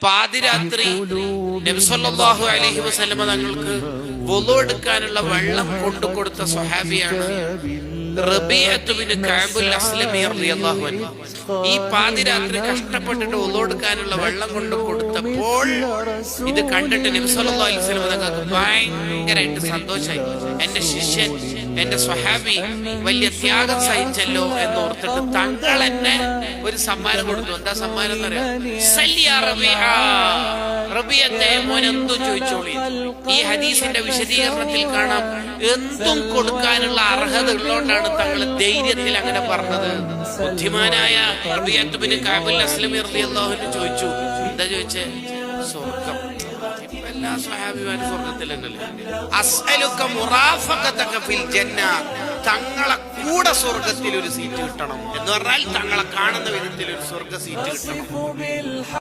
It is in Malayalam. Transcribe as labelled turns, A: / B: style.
A: പാതിരാത്രി നബി സല്ലല്ലാഹു അലൈഹി വസല്ലമ തങ്ങൾക്ക് വുളു എടുക്കാനുള്ള വെള്ളം കൊണ്ടുകൊടുത്ത സ്വഹാബിയാണ് റബീഅത്ത് ബിൻ കഅബുൽ അസ്ലമി റളിയല്ലാഹു അൻഹു. ഈ പാതിരാത്രി കഷ്ടപ്പെട്ടിട്ട് വുളു എടുക്കാനുള്ള വെള്ളം കൊണ്ടു കൊടുത്തപ്പോൾ ഇത് കണ്ടിട്ട് നബി സല്ലല്ലാഹു അലൈഹി വസല്ലമ തങ്ങൾക്ക് ഭയങ്കരമായിട്ട് സന്തോഷമായി. എന്റെ ശിഷ്യൻ, എന്റെ സ്വഹാബി വലിയ ത്യാഗം സഹിച്ചല്ലോ എന്ന് ഓർത്തിട്ട് തങ്ങൾ എന്നെ ഒരു സമ്മാനം കൊടുത്തു. എന്താ സമ്മാനം എന്നറിയാം? റബീഅത്തെ മോൻ എന്തും ചോദിച്ചോളി. ഈ ഹദീസിന്റെ വിശദീകരണത്തിൽ കാണാം, എന്തും കൊടുക്കാനുള്ള അർഹത ഉള്ളതുകൊണ്ടാണ് തങ്ങൾ ധൈര്യത്തിൽ അങ്ങനെ പറഞ്ഞത്. ബുദ്ധിമാനായ റബീഅത്ത് ബിൻ കഅബുൽ അസ്ലമി റളിയല്ലാഹു അൻഹു ചോദിച്ചു. എന്താ ചോദിച്ചേ? സ്വർഗം. എല്ലാ സ്വഹാബിമാരും സ്വർഗത്തിൽ തന്നെയല്ലേ? അസ്അലുക മുറാഫഖതക ഫിൽ ജന്ന, തങ്ങളെ കൂടെ സ്വർഗത്തിൽ ഒരു സീറ്റ് കിട്ടണം എന്ന് പറഞ്ഞാൽ തങ്ങളെ കാണുന്ന വിധത്തിൽ ഒരു സ്വർഗ സീറ്റ് കിട്ടണം.